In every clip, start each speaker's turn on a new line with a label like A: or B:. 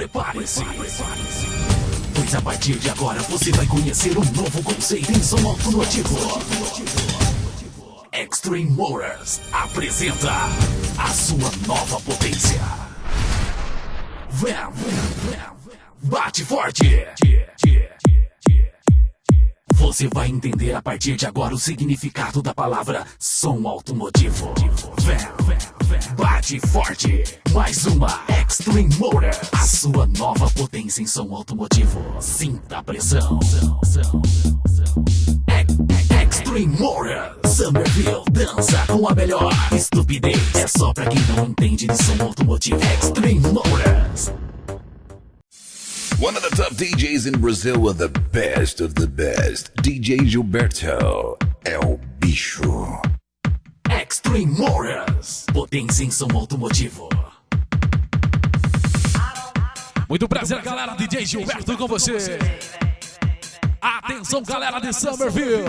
A: Prepare-se, pois a partir de agora você vai conhecer um novo conceito em som automotivo. Extreme Motors apresenta a sua nova potência. Bate forte. Você vai entender a partir de agora o significado da palavra som automotivo. Bate forte. Mais uma Extreme Motors, a sua nova potência em som automotivo. Sinta a pressão. Extreme Motors, Somerville dança com a melhor. Estupidez é só pra quem não entende de som automotivo. Extreme Motors.
B: One of the top DJs in Brazil with the best of the best. DJ Gilberto é o bicho.
A: Extreme Motors, potência em som automotivo.
C: Muito prazer, galera. DJ Gilberto com você. Atenção, galera de Somerville.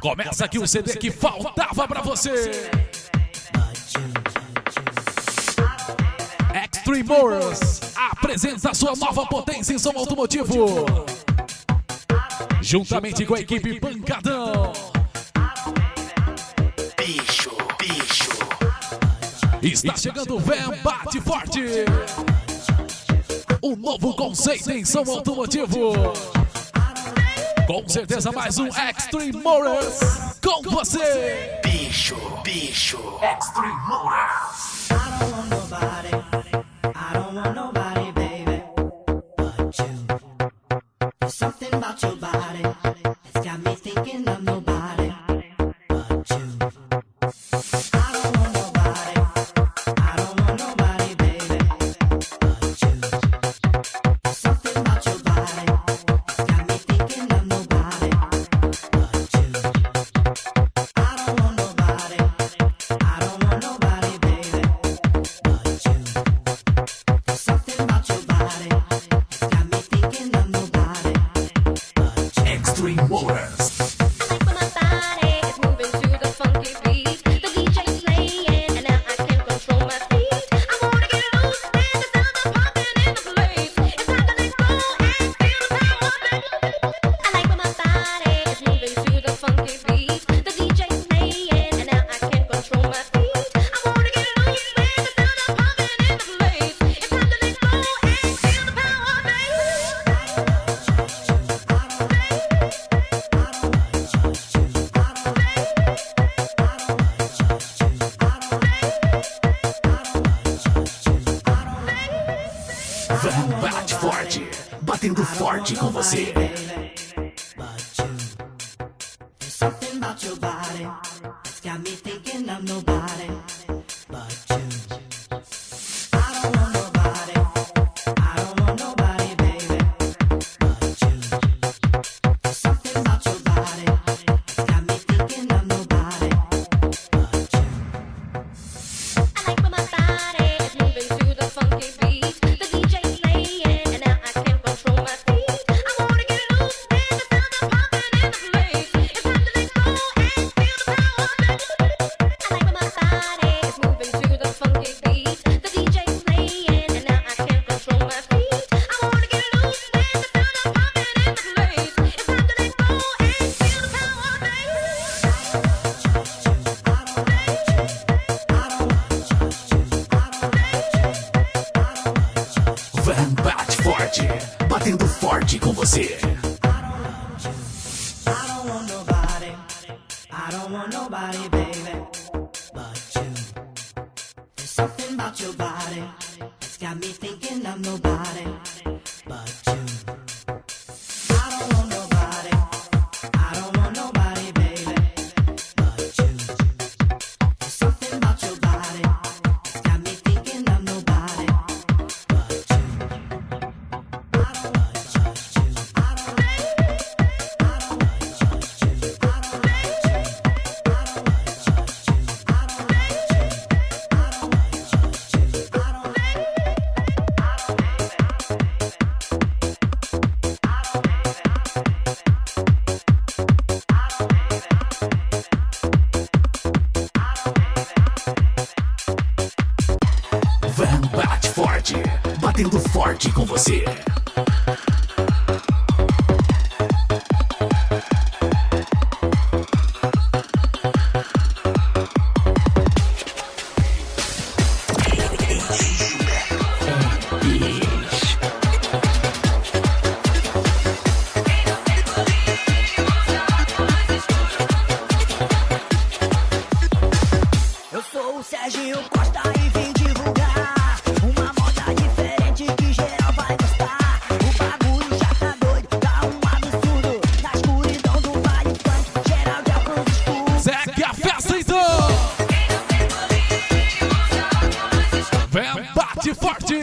C: Começa aqui o CD que faltava pra você. Extreme Motors apresenta sua nova potência em som automotivo, juntamente com a equipe Pancadão.
A: Bicho.
C: Está chegando o Van Bate Forte, um novo conceito em som automotivo. Com certeza mais um Extreme Motors com você.
A: Bicho. Extreme Motors.
D: I don't want nobody, baby, but you. There's something about your body that's got me thinking of nobody but you. I don't want nobody, baby, but you. There's something about your body that's got me thinking of nobody but you. I don't want nobody, baby, but you. Something about your body got me thinking of nobody but you.
A: Extreme Motors. Bate forte, batendo forte com você.
D: There's something about your body that's got me thinking of nobody but you. I don't want nobody, baby, but you. There's something about your body that's got me thinking of nobody but you.
E: I like when my body is moving to the funky beat. The DJ's playing and now I can't control my feet. I wanna get loose and the sound is pumping in the place. It's time to let go and feel the power of it. I like when my body is moving to the funky beat. The DJ's playing and now I can't control my feet. I wanna get loose and the sound is pumping in the place. It's time to let go and feel the power of it.
A: Van Bate forte, batendo forte com você.
D: I don't want nobody, baby, but you. There's something about your body that's got me thinking of nobody but you. I don't want nobody, baby, but you. There's something about your body that's got me thinking of nobody but you.
A: forte com você.
D: Eu sou o Serginho Costa e vim divulgar uma moda diferente que geral vai gostar. O bagulho já tá doido, tá um absurdo. Na escuridão do vale funk, geral de óculos escuros.
C: Segue a festa então! Vem, bate forte!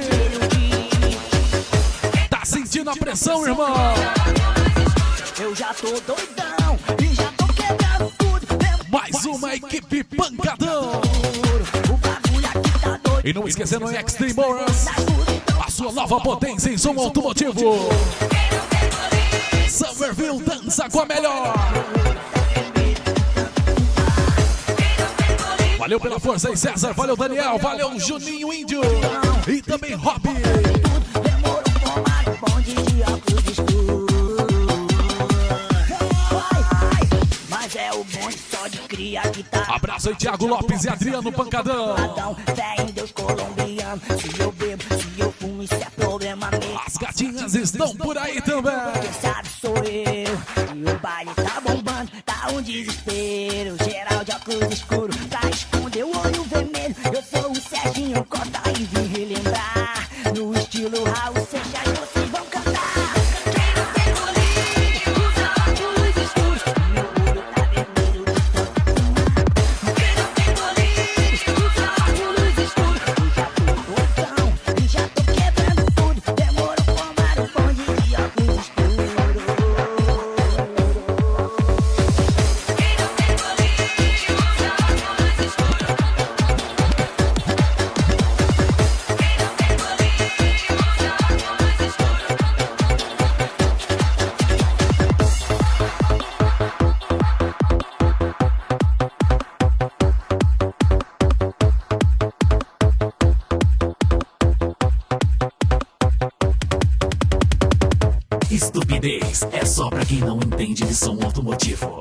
C: Tá sentindo a pressão, irmão?
D: Eu já tô doidão e já tô quebrando tudo.
C: Mais uma equipe pancadão!
D: O bagulho aqui tá doido.
C: E não esquecendo o Extreme Morals,
D: Na escuridão
C: a sua nova potência em som automotivo. Summerville dança com a melhor. Valeu pela força aí, César. Valeu, Daniel. Valeu, Juninho Índio. E também Rob.
D: demorou formar um bonde de óculos escuros. Mas é o bonde só de cria que tá.
C: Abraço aí, Thiago Lopes e Adriano Pancadão.
D: Ladrão, fé em Deus colombiano. Se eu bebo, se eu fumo, isso é problema meu.
C: As gatinhas estão por aí também.
D: Quem sabe sou eu. E o baile tá bombando, tá um desespero. Geral de óculos escuros, pra esconder o olho vermelho. Eu sou o Serginho Costa e vim relembrar. No estilo Raul Seixas, vocês vão cantar. Quem não tem colírio, usa óculos escuros. Meu olho tá vermelho de tanto fumar. Quem não tem colírio, usa óculos escuros. Eu já tô doidão e já tô quebrando tudo. Demorou formar um bonde de óculos escuros.
A: Estupidez é só pra quem não entende de som automotivo.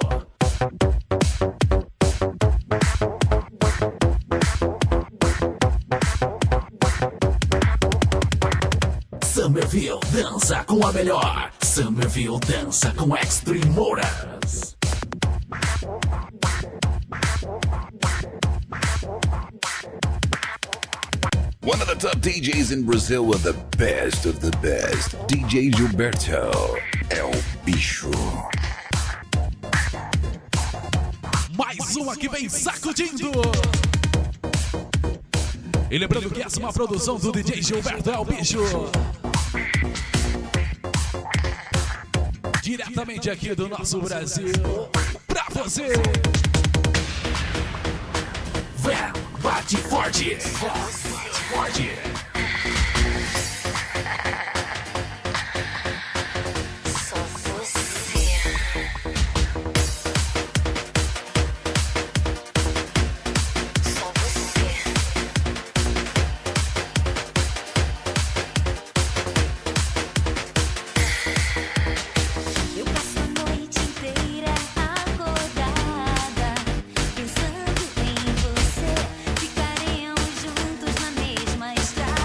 A: Summerville dança com a melhor. Summerville dança com Extreme Morals.
B: One of the top DJs in Brazil with the best of the best. DJ Gilberto. É o bicho.
C: Mais uma que vem sacudindo. E lembrando que essa é uma produção do DJ Gilberto É o Bicho. Diretamente aqui do nosso Brasil, pra você.
A: Vem, bate forte. Forte.
E: Só você. Só você. Eu passo a noite inteira acordada, pensando em você. Ficaremos juntos na mesma estrada.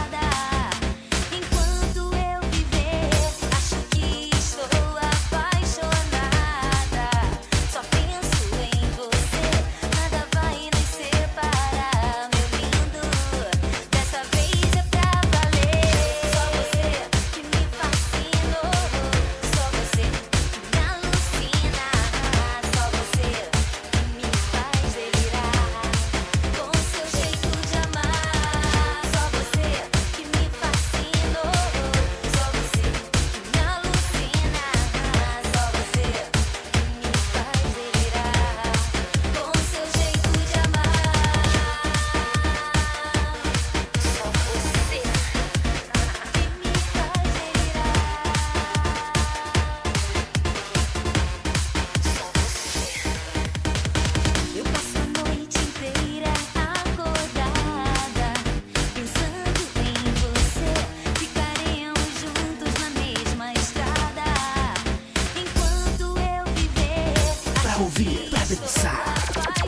A: ouvir, pra dançar.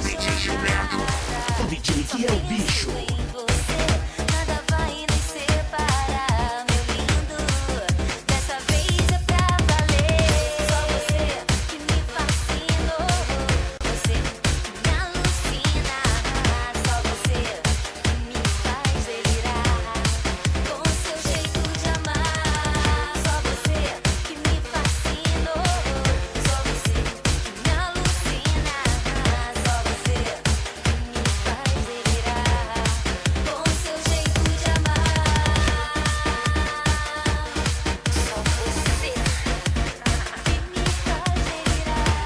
A: DJ Gilberto, o DJ que é o bicho.
E: Nada vai nos separar, meu lindo. Dessa vez é pra valer. Só você que me fascinou, você que me alucina. Só você que me faz delirar com seu jeito de amar. Só você que me fascinou, só você que me alucina. Só você que me faz delirar com seu jeito de amar. Só você que me faz delirar.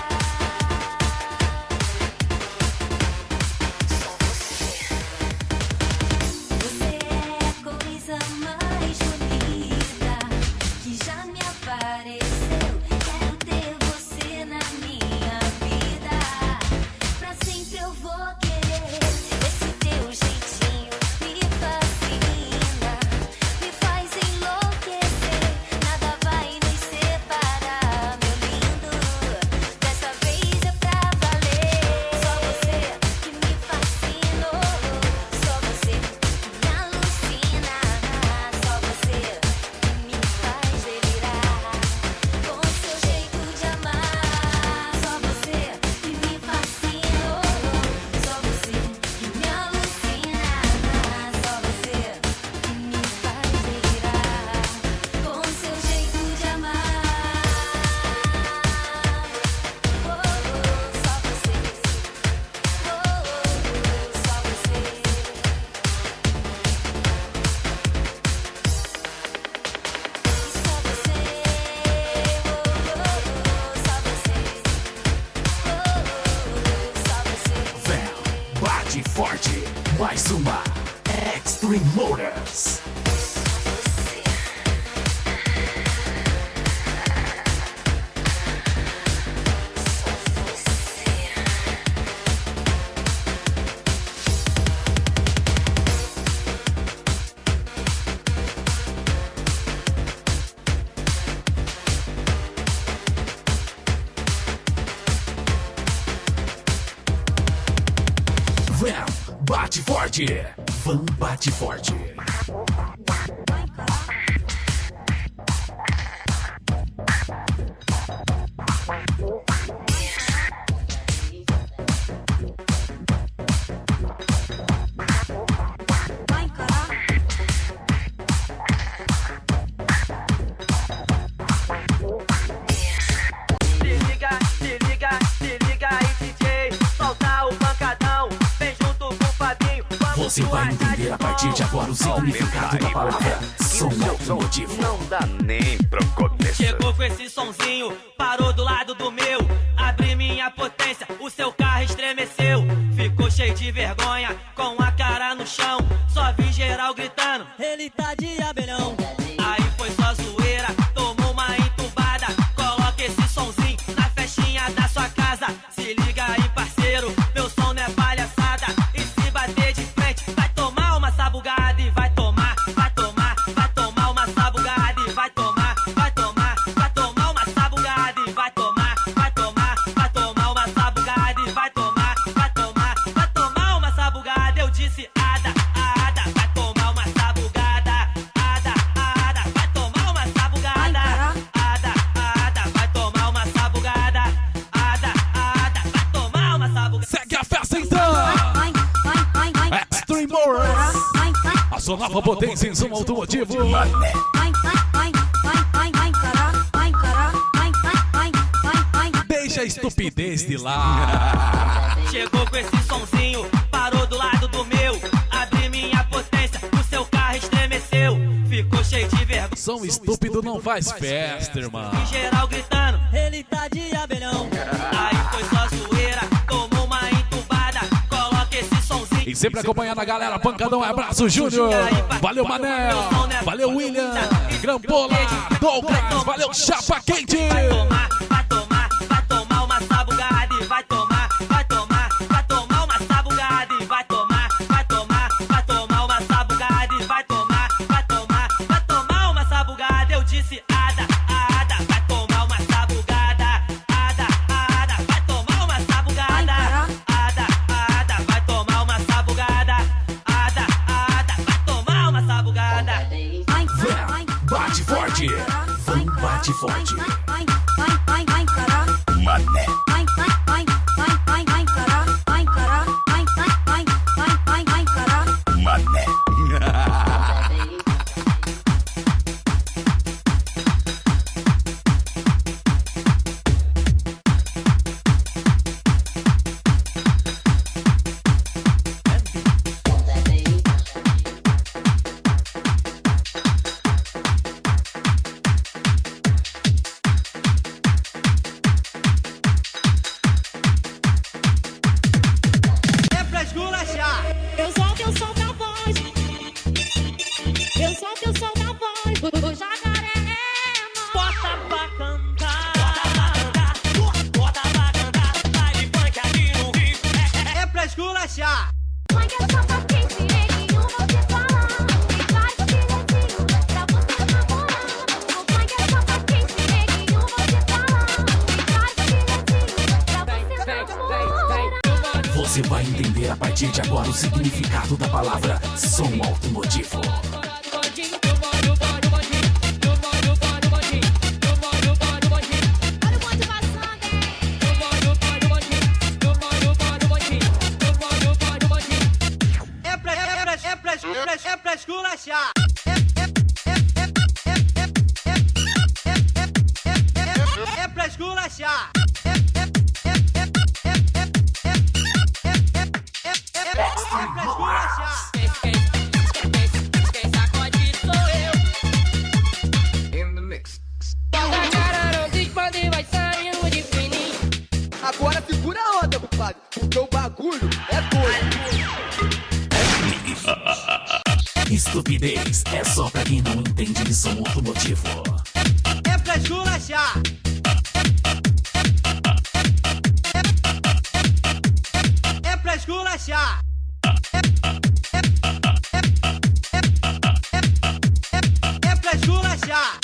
E: Você é a coisa mais bonita que já me apareceu. Quero ter você na minha vida. Pra sempre eu vou querer. Esse teu jeitinho me fascina, me faz enlouquecer. Nada vai nos separar, meu lindo. Dessa vez é pra valer. Só você que me fascinou, só você que me alucina. Só você que me faz delirar com seu jeito de amar. Só você que me fascinou, só você que me alucina. Só você que me faz delirar com seu jeito de amar. Só você, só você.
A: Vem, bate forte, mais uma Extreme Motors. Vem, bate forte, vão bate forte. Você vai entender a partir de agora o significado da palavra som automotivo.
F: Não dá nem pra começar.
G: Chegou com esse sonzinho, parou do lado do meu. Abri minha potência, o seu carro estremeceu. Ficou cheio de vergonha, com a cara no chão. Só vi geral gritando, ele tá de abelhão. Aí foi só zoeira, tomou uma entubada. Coloca esse sonzinho na festinha da sua casa. Se liga aí, parceiro, meu som não é palhaçada. E se bater de frente, vai tomar uma sabugada. E vai tomar, vai tomar, vai tomar uma sabugada. E vai tomar, vai tomar, vai tomar uma sabugada. E vai tomar, vai tomar, vai tomar uma sabugada. E vai tomar, vai tomar, vai tomar uma sabugada. Eu disse ada, ada, vai tomar uma sabugada. Ada, ada, vai tomar uma sabugada. Ada, ada, vai tomar uma sabugada. Ada, ada, vai tomar uma sabugada.
C: Segue a festa então! Extreme Motors, a sua nova potência em som automotivo. Deixa a estupidez de lado.
G: Chegou com esse sonzinho, parou do lado do meu. Abri minha potência, o seu carro estremeceu. Ficou cheio de vergonha.
C: Som estúpido não faz festa, irmão.
G: E geral gritando, ele tá de abelhão. Aí foi só zoeira, tomou uma entubada. Coloca esse sonzinho.
C: E sempre acompanhando a galera, Pancadão, abraço Júnior. Valeu Manel, valeu William, Grampola, Douglas, valeu Chapa Quente.
G: Vai tomar, vai tomar, vai tomar uma sabugada. E vai tomar, vai tomar, vai tomar uma sabugada. E vai tomar, vai tomar, vai tomar uma sabugada. E vai tomar, vai tomar, vai tomar uma sabugada. Eu disse ada, ada, vai tomar uma sabugada. Ada, ada, vai tomar uma
A: bate forte. Vem, bate forte.
B: Mané. Mané.
G: É pra esculachar.
E: Eu solto a voz. Eu solto a voz do jacaré.
G: Bota pra cantar. Bota pra cantar. Baile funk aqui no Rio. É pra esculachar.
E: Funk é só pra quem se nenhum vou te falar. E faz o bilhetinho pra você namorar. O funk é só pra quem se nenhum vou te falar. E faz o bilhetinho pra você namorar.
A: Você vai entender a partir de agora o significado da palavra som automotivo.
E: Olha o bonde passando, hein?
G: É pra esculachar. É pra esculachar. É pra esculachar. Quem sacode sou eu.
H: Agora segura a onda, compadre, porque o bagulho é doido.
A: Estupidez é só pra quem não entende de som automotivo.
G: É pra esculachar. É pra esculachar. É pra esculachar.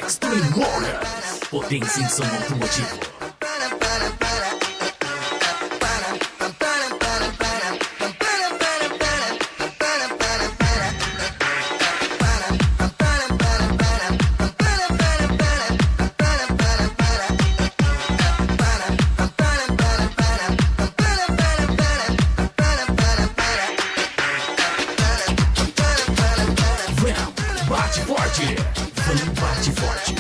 A: Extreme Warriors, potência em som automotivo. Vem, bate forte. Vem, bate forte.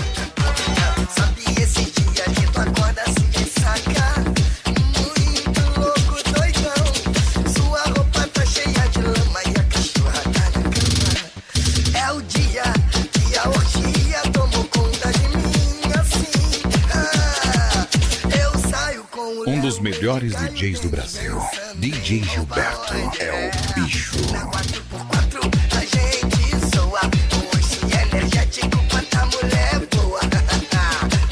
I: Sabe esse dia que tu acorda assim de saca? Muito louco, doidão. Sua roupa tá cheia de lama e a cachorra tá na cama. É o dia que a orgia tomou conta de mim assim. Eu saio com o
B: Um dos melhores DJs do Brasil, DJ Gilberto, é o bicho.
I: Na 4x4 a gente soa. Hoje energético quanta mulher boa.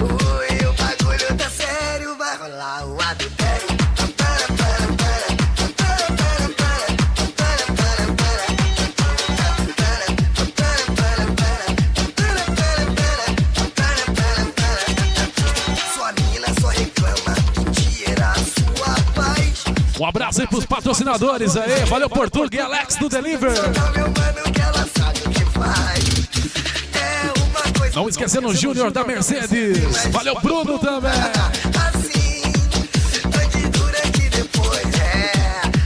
I: Ui, o bagulho tá sério, vai rolar o adultério. Sua mina só reclama, tira a sua paz.
C: Um abraço aí pros patrocinadores aí. Valeu, Portuga e Alex do Deliver.
I: Meu mano que ela sabe o que faz. É uma coisa.
C: Não esquecendo o Júnior da Mercedes. Valeu, Bruno também.
I: Assim, ande durante depois,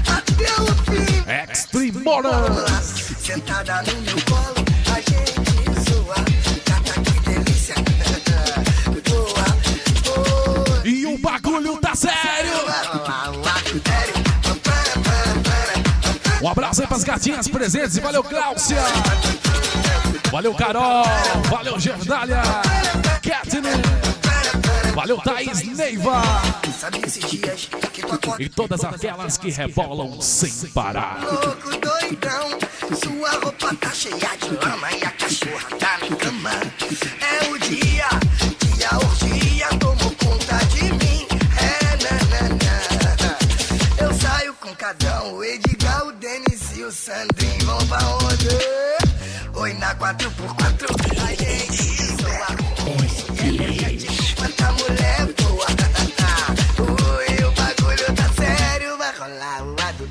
I: até o fim.
C: Extreme Warriors.
I: Sentada no meu colo, a gente zoa. Gata, que delícia. Boa,
C: E o bagulho tá sério.
I: vai rolar o adultério.
C: Um abraço aí pras gatinhas presentes. E valeu, Cláudia. Valeu, Carol. Valeu, Gerdália. Katine. Valeu, Thaís Neiva.
I: Sabe esses dias que tu acorda
C: E todas aquelas que rebolam sem parar.
I: louco, doidão. Sua roupa tá cheia de lama e a cachorra tá na cama. É o dia que a orgia tomou conta de mim. Eu saio com Cadão, o Edgar, o Denis e o Sandrinho vão pra onde? Oi, na 4x4 a gente soa. Quanta mulher boa. Ui, o bagulho tá sério, vai rolar o lado.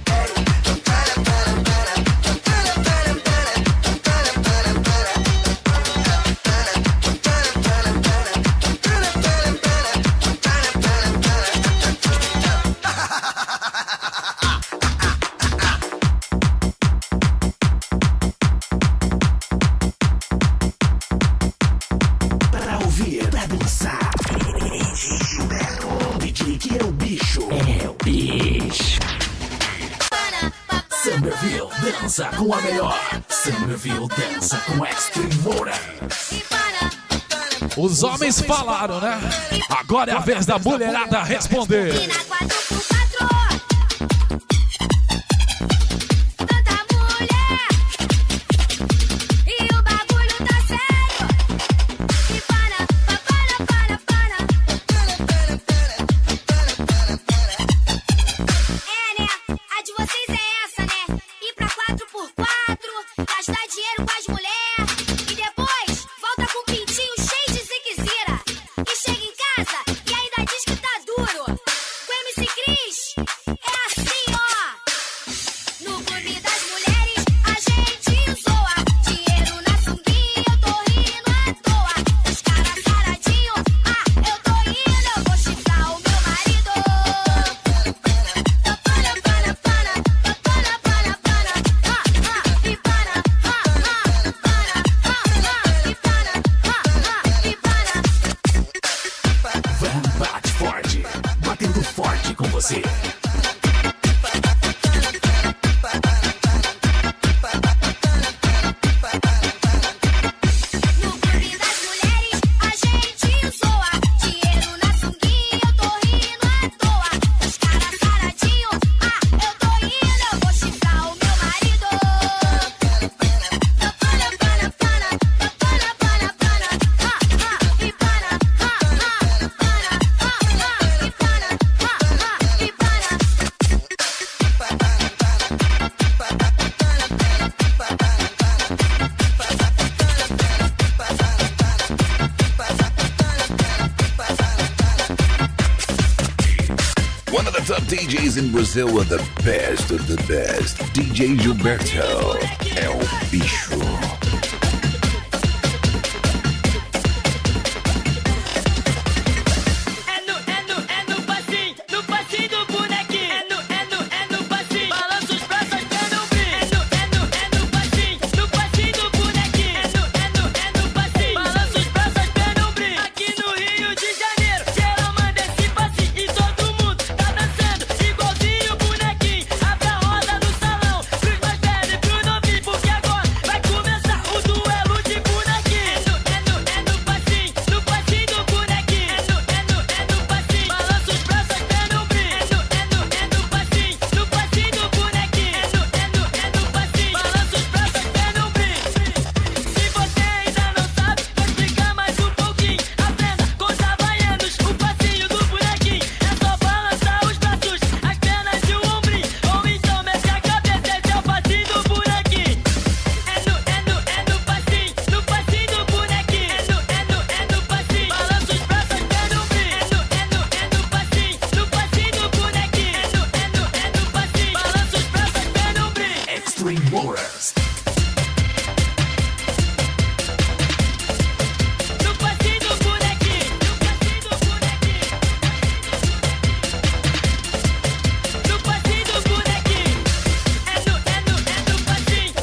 A: Pra ouvir, pra dançar. DJ Gilberto, DJ que é o bicho. É o bicho. Somerville dança com a melhor. Somerville dança com Extreme Moras.
C: Os homens falaram, né? Agora é a vez da mulherada responder.
E: E na 4x4, tanta mulher, e o bagulho tá sério. E para. É, né? A de vocês é essa, né? Ir pra 4x4, gastar dinheiro com as mulheres, e depois volta com o pintinho cheio de ziquezira. E chega em casa e ainda diz que tá duro. Com MC Cris é assim, ó. No clube das mulheres a gente zoa. Dinheiro na sunguinha, eu tô rindo à toa. Os caras saradinho, eu tô indo, eu vou chifrar o meu marido.
A: Van bate forte, batendo forte com você.
E: No clube das mulheres a gente zoa. Dinheiro na sunguinha, eu tô rindo à toa. Os caras saradinho, eu tô indo, eu vou chifrar o meu marido.
B: One of the top DJs in Brazil with the best of the best. DJ Gilberto. É o bicho.
G: É no passinho do bonequinho. É no passinho. Balança os braços até não brinca. É no passinho do bonequinho. É no passinho. Balança os braços até não brinca. Aqui no Rio de Janeiro, geral manda esse passinho e todo mundo tá dançando igualzinho o bonequinho. Abre a roda no salão, pros mais velhos e pros novinhos, porque agora vai começar o duelo de bonequinho. É no passinho do bonequinho. É no passinho. Balança os braços até não brinca. É no passinho do bonequinho. É no passinho. Balança os braços até não brinca. Se você ainda não sabe, vou explicar mais um pouquinho. Aprenda com os havaianos o passinho do bonequinho. É só balançar os braços, as pernas e o ombrinho. Ou então mexe a cabeça, esse é o passinho do bonequinho. É no passinho do bonequinho. É no passinho. Balança os braços até não brinca. É no passinho do bonequinho. É no passinho. Balança os braços até não brinca.
A: Extreme Moras.
G: No passinho do bonequinho. No passinho do bonequinho. É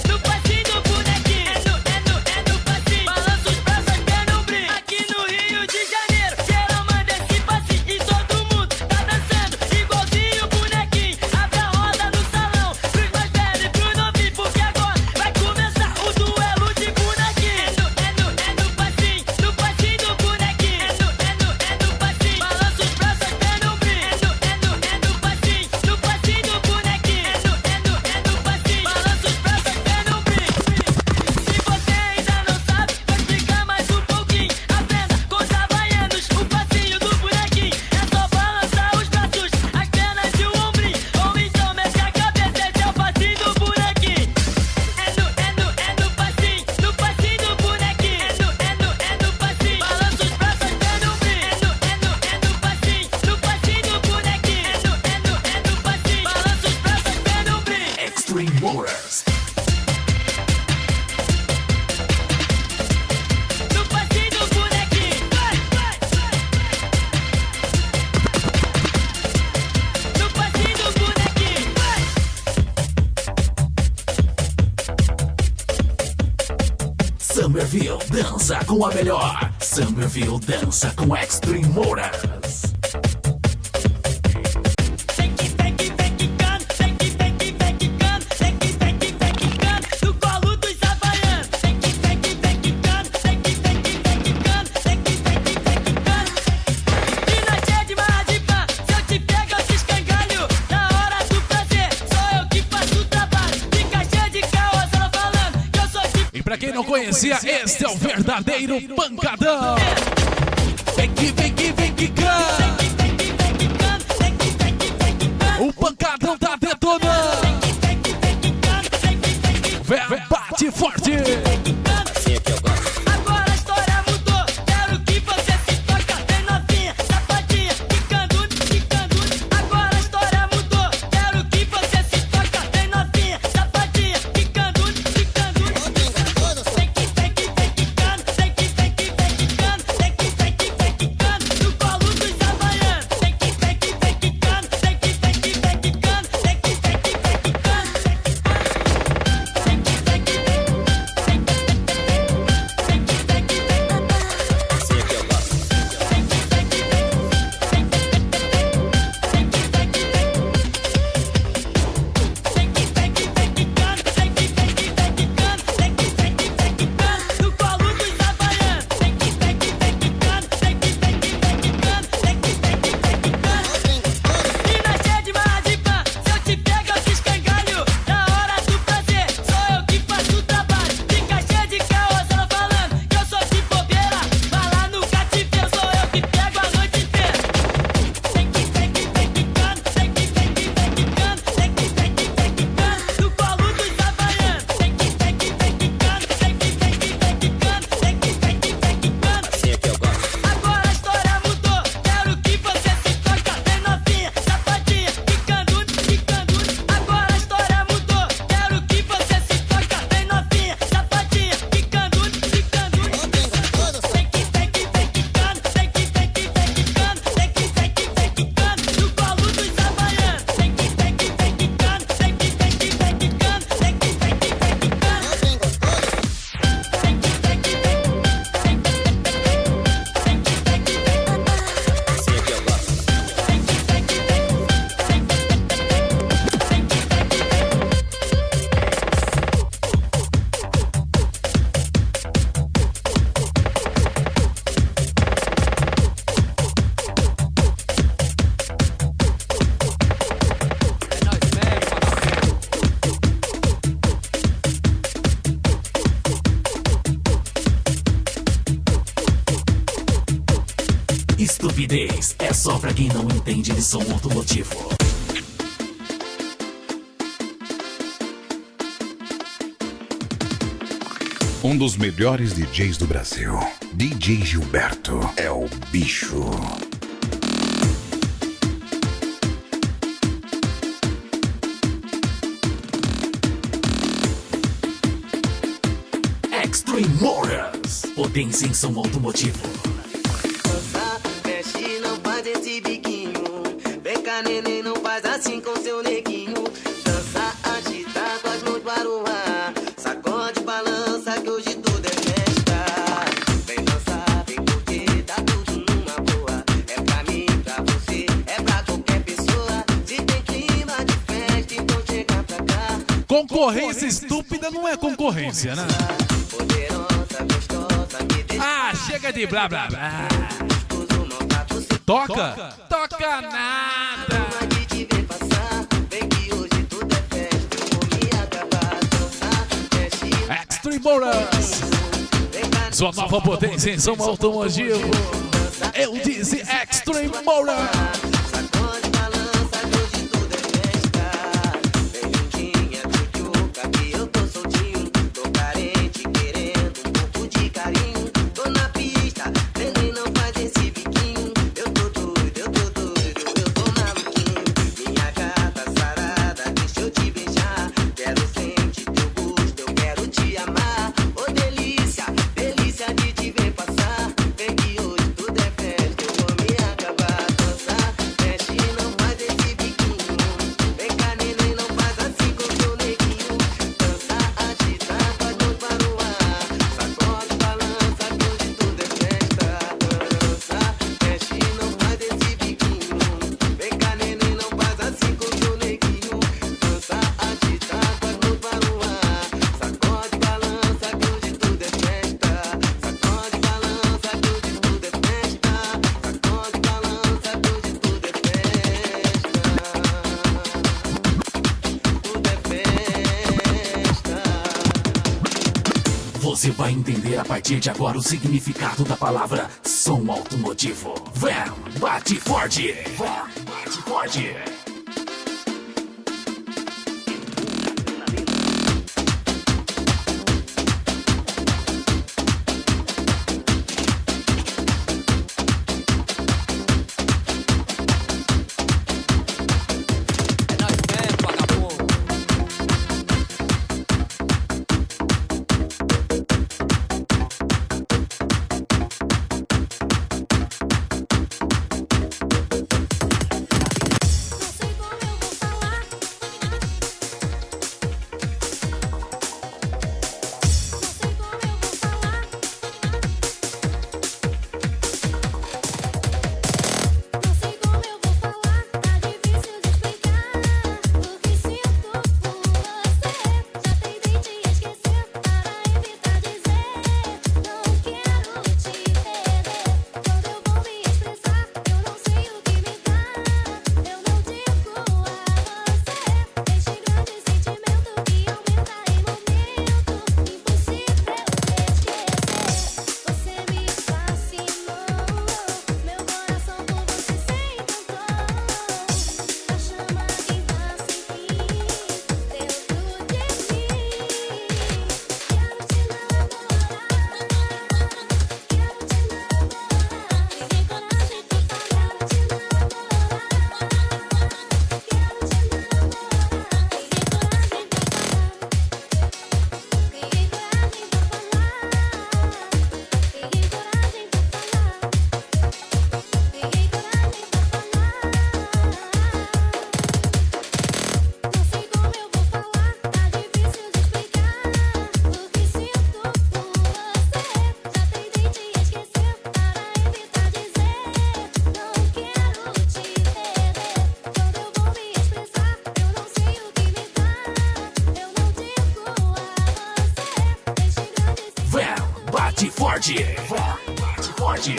G: no passinho do bonequinho. É no passinho. Balança os braços até não brinca. Aqui no Rio de Janeiro, geral manda esse passinho e todo mundo tá dançando igualzinho o bonequinho. Abre a roda no salão, pros mais velhos e pros novinhos, porque agora
A: Extreme Motors.
G: No passinho do bonequinho, vai, vai, vai. No passinho do bonequinho, vai.
A: Summerville dança com a melhor. Summerville dança com Extreme Motors.
G: Vem que quicando, vem que quicando, vem que quicando, no colo dos havaianos. Vem que quicando, vem que quicando, vem que quicando. E na cheia de maradipan, se eu te pego eu te escangalho. Na hora do prazer, sou eu que faço o trabalho. Fica cheia de caos, ela falando que eu sou de...
C: E pra quem não conhecia, este é o verdadeiro pancadão. Vem que canta. O pancadão tá detonando. Vem, bate forte.
G: Agora a história mudou, quero que você se toca. Vem novinha, safadinha, quicando. Agora a história mudou, quero que você se toca. Vem novinha, safadinha, quicando. Vem quicando, no colo dos havaianos. Vem quicando, vem quicando. E na cheia de maradipan, se eu te pego eu te escangalho. Na hora do prazer, sou eu que faço o trabalho. Fica cheia de caos, ela falando que eu sou de bobeira. Vai lá no cativeiro, sou eu que pego a noite inteira. Vem quicando, no colo dos havaianos. Vem quicando. Agora a história mudou, quero que você se toca. Vem novinha, safadinha, quicando. Agora a história mudou, quero que você se toca. Vem novinha, safadinha, quicando. Vem quicando, no colo dos havaianos. Vem quicando.
A: Estupidez é só pra quem não entende de som automotivo.
B: Um dos melhores DJs do Brasil, DJ Gilberto, é o bicho.
A: Extreme Motors, potência em som automotivo.
I: Dança, mexe, não faz esse biquinho. Vem cá, neném, não faz assim com seu neguinho. Dança, agita com as mãos para o ar. Sacode, balança, que hoje tudo é festa. Vem dançar, vem curtir, tá tudo numa boa. É pra mim, pra você, é pra qualquer pessoa. Se tem clima de festa, então chega pra cá.
C: Concorrência estúpida não é concorrência, né?
I: Poderosa, gostosa, me deixa.
C: Ah, chega de blá blá blá.
I: Gostoso, não tá você.
C: Toca? Toca nada.
I: De te ver passar, vem que hoje tudo é festa. Eu vou me acabar, dançar, mexe.
C: Extreme Motors, sua nova potência em som automotivo. Eu disse Extreme Motors.
I: Sacode, balança, que hoje tudo é festa. Vem juntinha, tchutchuca, que eu tô soltinho. Tô carente, querendo um pouco de carinho. Tô na pista, neném, não faz esse biquinho. Eu tô doido, eu tô maluquinho. Minha gata sarada, deixa eu te beijar. Quero
A: Você vai entender a partir de agora o significado da palavra som automotivo. Van bate forte. Van bate forte. Bate forte. Bate forte.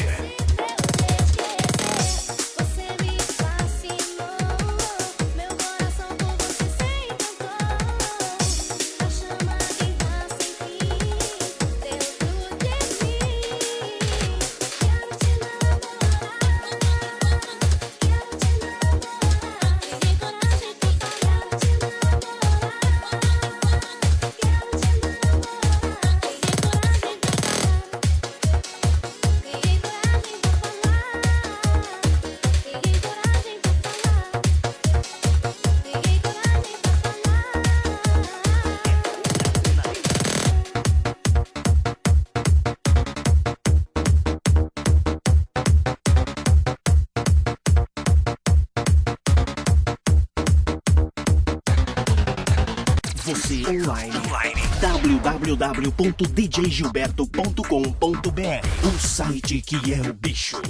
J: Você online. www.djgilberto.com.br, o site que é o bicho.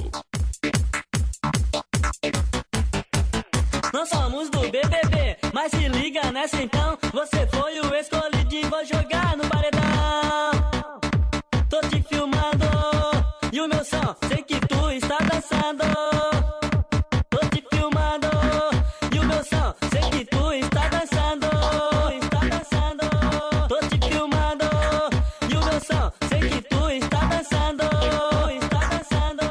G: Nós somos do BBB, mas se liga nessa então. Você foi o escolhido e vou jogar no paredão. Tô te filmando e o meu som, sei que tu está dançando. Tô te filmando e o meu som, sei que tu está dançando. Está dançando. Tô te filmando e o meu som, sei que tu está dançando. Está dançando.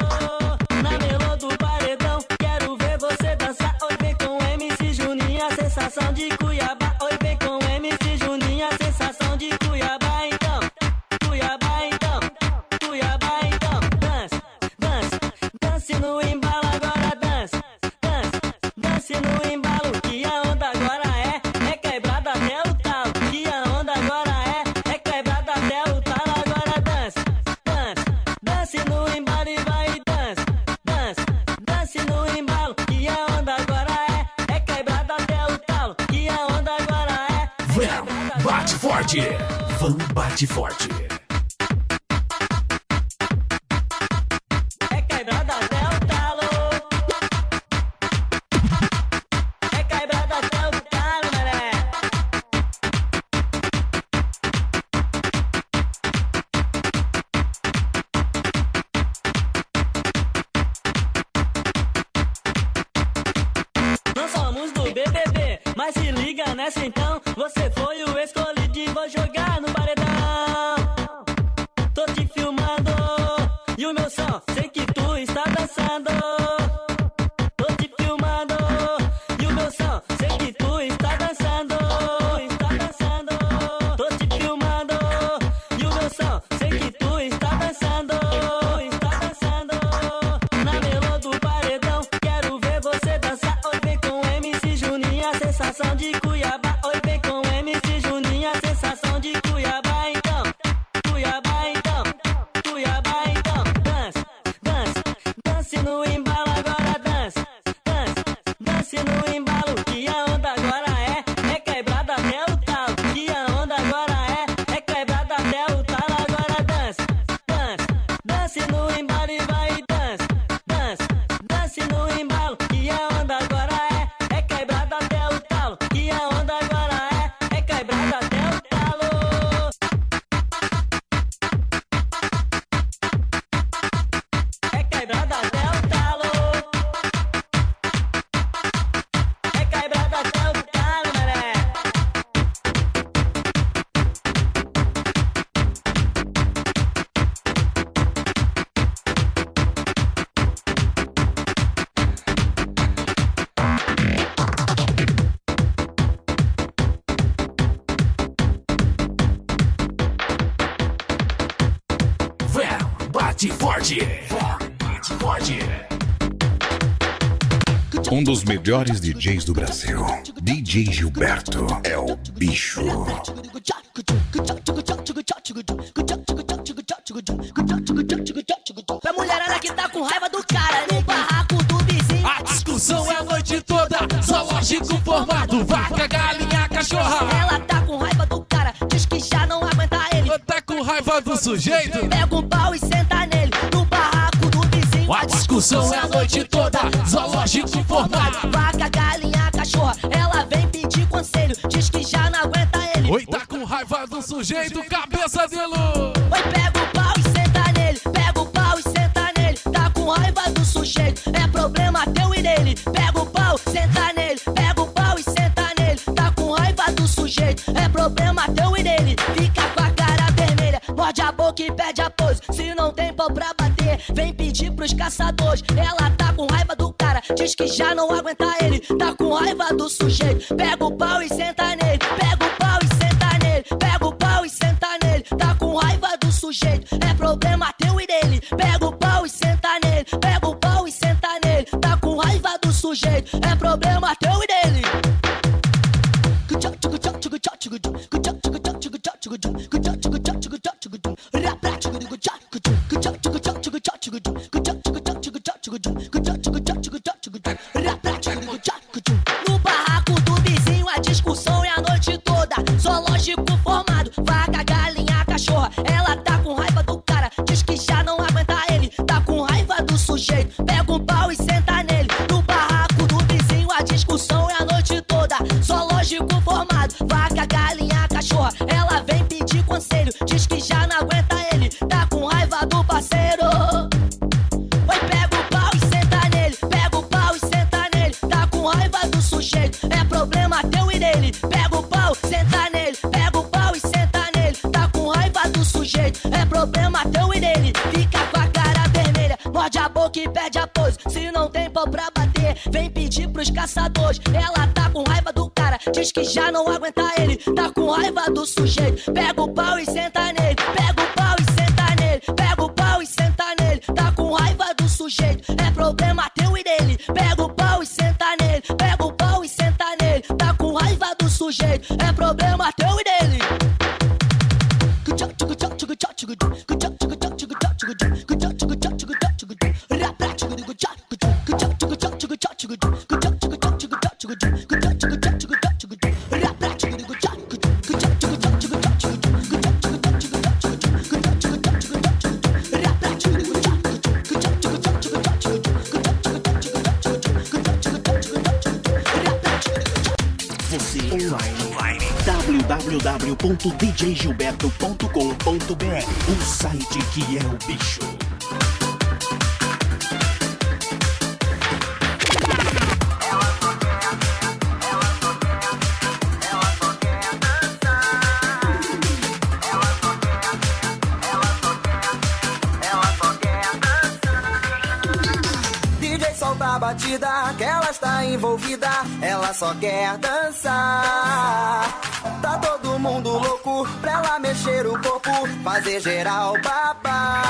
G: Na melô do paredão, quero ver você dançar. Oi, vem com MC Juninho, a sensação de Cuiabá. Oi, vem com MC Juninho, a sensação de Cuiabá. Então, Cuiabá, então, Cuiabá, então. Dance, dance, dance no embalo agora, dance, dance, dance no embalo. Que a onda agora é quebrada até o talo. Que a onda agora é quebrada até o talo. Agora dance, dance, dance no embalo e vai dance, dance, dance no embalo. Que a onda agora é quebrada até o talo. Que a onda agora
A: Van bate forte. Van bate forte.
G: é quebrada até o talo. É quebrada até o talo, mané. Nós somos do BBB, mas se liga nessa então. Você foi o escolhido e vou jogar no paredão. dançando, tô te filmando. E o meu som, sei que tu está dançando, tô te filmando. E o meu som, sei que tu está dançando, na melô do paredão, quero ver você dançar. Oi, vem com MC Juninho, a sensação de Cuiabá. Oi, vem com MC Juninho, a sensação de Cuiabá. Então, Cuiabá, então, Cuiabá, então. Dance, dance, dance no embalo, agora dance, dance, dance no embalo. Que a onda agora é quebrada até o talo. Que a onda agora é quebrada até o talo. Agora dance, dance, dance no embalo e vai dance, dance, dance no embalo. Que a onda agora é quebrada até o talo. Que a onda agora é quebrada até o talo. É quebrada até o talo. É quebrada até o talo, mané.
A: Vem, bate forte. Bate forte.
B: Um dos melhores DJs do Brasil, DJ Gilberto, é o bicho.
G: Pra mulherada que tá com raiva do cara no barraco do vizinho.
C: A discussão é a noite toda, zoológico formado, vaca, galinha, cachorra.
G: Ela tá com raiva do cara, diz que já não aguenta ele.
C: Tá com raiva do sujeito?
G: Pega um pau e senta nele, no barraco do vizinho.
C: A discussão é a noite toda, zoológico formado.
G: Vaca, galinha, cachorra, ela vem pedir conselho, diz que já não aguenta ele.
C: Oi, tá com raiva do sujeito, cabeça de luz.
G: Oi, pega o pau e senta nele, pega o pau e senta nele. Tá com raiva do sujeito, é problema teu e dele. Pega o pau, senta nele, pega o pau e senta nele. Tá com raiva do sujeito, é problema teu e dele. Fica com a cara vermelha, morde a boca e pede a pose. Se não tem pau pra bater, vem pedir pros caçadores. Ela tá com raiva do cara, diz que já não aguenta ele. Tá com raiva do sujeito, pega o pau e senta nele. Pega o pau e senta nele, pega o pau e senta nele. Tá com raiva do sujeito, é problema teu e dele. Pega o pau e senta nele, pega o pau e senta nele. Tá com raiva do sujeito, é problema teu e dele. No barraco do vizinho a discussão é a noite toda. Zoológico formado, vaca, galinha, cachorra. Ela tá com raiva do cara, diz que já não aguenta ele. Tá com raiva do sujeito, pega um pau e senta nele. No barraco do vizinho a discussão é a noite toda. Zoológico formado, vaca, galinha, cachorra. Ela vem pedir conselho, diz que já não aguenta ele. Tá com raiva do parceiro. Oi, pega o pau e senta nele, pega o pau e senta nele. Tá com raiva do sujeito, é problema teu e dele. Pega o pau, senta nele, pega o pau e senta nele. Tá com raiva do sujeito, é problema teu e dele. Fica com a cara vermelha, morde a boca e pede a pose. Se não tem pau pra bater, vem pedir pros caçadores. Ela tá com raiva do cara, diz que já não aguenta ele. Tá com raiva do sujeito, pega o pau e senta nele. Pega o pau e senta nele, pega o pau e senta nele. Tá com raiva do sujeito, é problema teu e dele. Pega o pau e senta nele, pega o pau e senta nele. Tá com raiva do sujeito, é problema teu e dele.
J: www.djgilberto.com.br, o site que é o bicho.
I: batida que ela está envolvida, ela só quer dançar. Tá todo mundo louco pra ela mexer o corpo, fazer geral babá.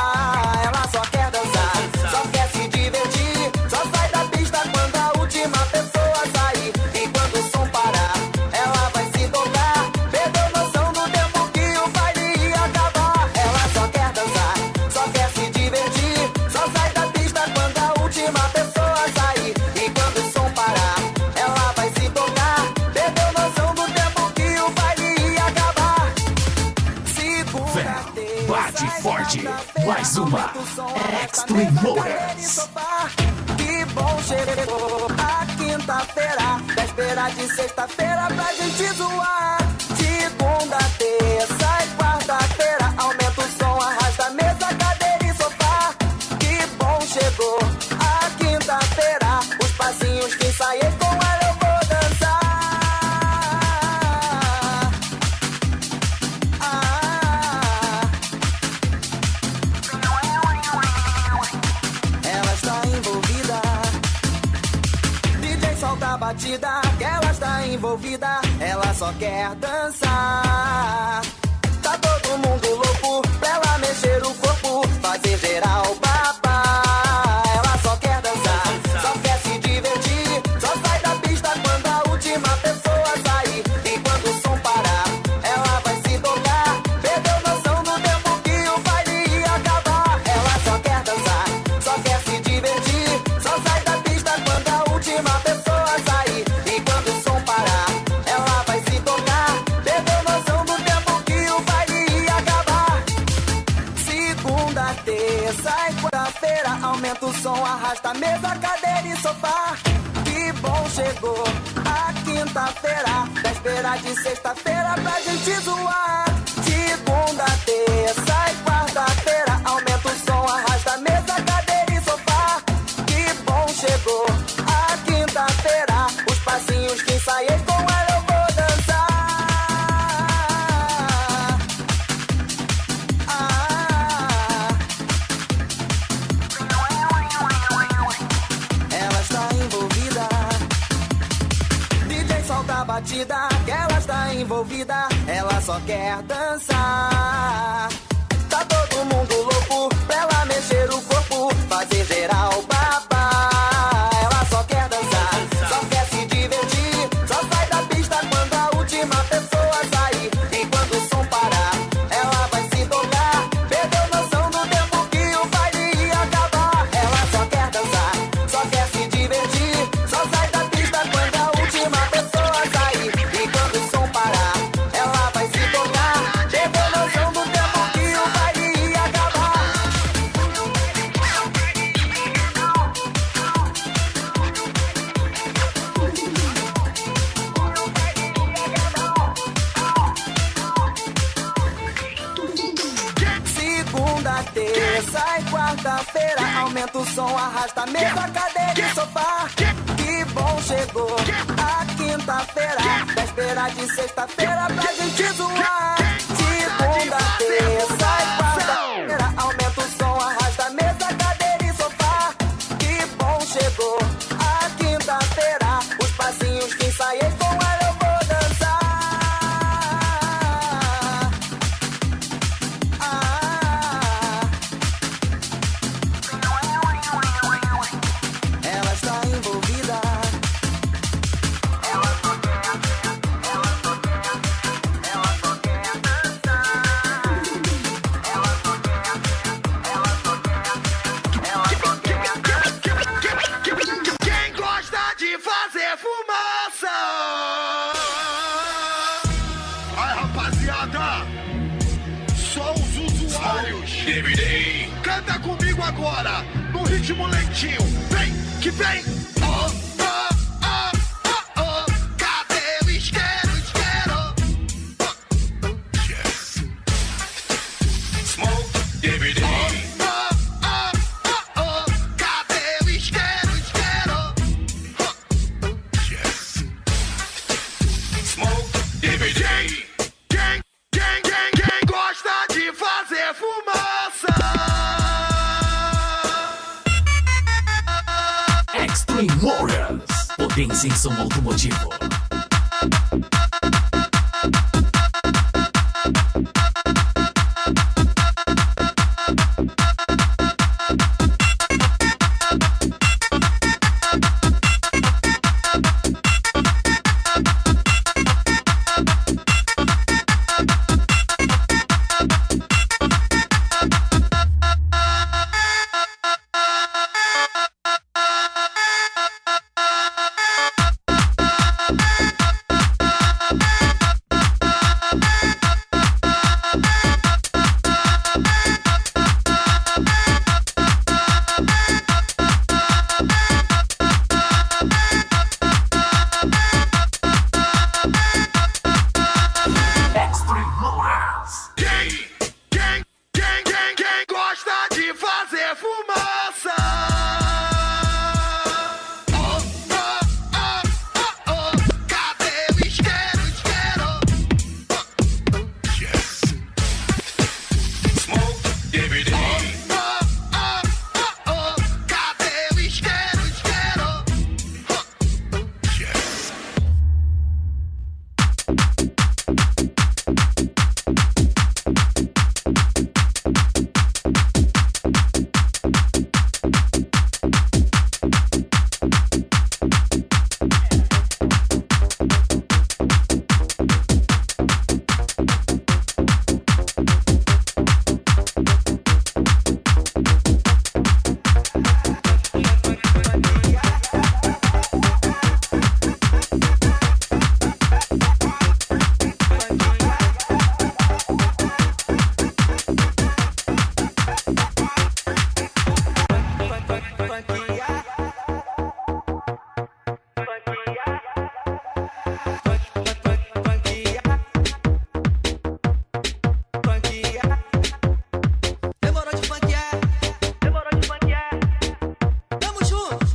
I: Ela só quer dançar, só quer se divertir, só sai da pista quando a última pessoa sair. E quando o som parar, ela vai se tocar, perdeu noção do tempo que o baile ia acabar. Ela só quer dançar, só quer se divertir, só sai da pista quando a última pessoa sair. E quando o som parar, ela vai se tocar, perdeu noção do tempo que o baile ia acabar.
A: Vem, bate forte, mais uma Extreme Motors.
I: Que bom chegou a quinta-feira, véspera de sexta-feira pra gente zoar. Segunda, terça e quarta-feira, aumenta o som, arrasta a mesa, cadeira e sofá. Que bom chegou a quinta-feira, os passinhos que ensaiei com ela eu vou dançar. Ela está envolvida, DJ solta a batida que ela está envolvida, ela só quer dançar. Tá todo mundo louco pra ela mexer o corpo, fazer geral babá. Ela só quer dançar, só quer se divertir, só sai da pista quando a última pessoa sair. E quando o som parar, ela vai se tocar, perdeu noção do tempo que o baile ia acabar. Ela só quer dançar, só quer se divertir, só sai da pista quando a última pessoa sair. E quando o som parar, ela vai se tocar, perdeu noção do tempo que o baile ia acabar. Segunda, terça e quarta-feira, aumenta o som, arrasta a mesa, cadeira e sofá. Que bom chegou a quinta-feira, véspera de sexta-feira pra gente zoar. Segunda, terça e quarta-feira, aumenta o som, arrasta a mesa, cadeira e sofá. Que bom chegou a quinta-feira, os passinhos que ensaiei com ela eu vou dançar. Ela está envolvida, DJ solta a batida que ela está envolvida, ela só quer dançar. Tá todo mundo louco pra ela mexer o corpo, fazer geral babá. Ela só quer dançar, só quer se divertir, só sai da pista quando a última pessoa sair. E quando o som parar, ela vai se tocar, perdeu noção do tempo que o baile ia acabar. Ela só quer dançar, só quer se divertir, só sai da pista quando a última pessoa sair. E quando o som parar, ela vai se tocar, perdeu noção do tempo que o baile ia acabar. Segunda, terça e quarta-feira, aumenta o som, arrasta a mesa, cadeira e sofá. Que bom chegou a quinta-feira, véspera de sexta-feira pra gente zoar. Segunda, terça e quarta-feira, aumenta o som, arrasta a mesa, cadeira e sofá. Que bom chegou a quinta-feira, os passinhos que ensaiei com ela eu vou dançar. Ela está envolvida, ela só quer dançar. Ela só quer dançar.
J: Quem gosta de fazer fumaça? Ai, rapaziada, só os usuários. Canta comigo agora, no ritmo lentinho. Vem, que vem. Oh, oh, oh, oh, oh. Cadê o isqueiro, isqueiro? Yes. Smoke, DVD. Oh, oh, oh, oh, oh. Cadê o isqueiro, isqueiro? Yes. Smoke, DVD. Quem gosta de fazer fumaça?
A: Extreme ninguém sem som automotivo.
J: Quem gosta de fazer fumaça? Cadê o isqueiro, isqueiro?
B: Smoke, DVD.
J: Cadê o isqueiro, isqueiro? Demorou de funkear, demorou de funkear. Tamo junto.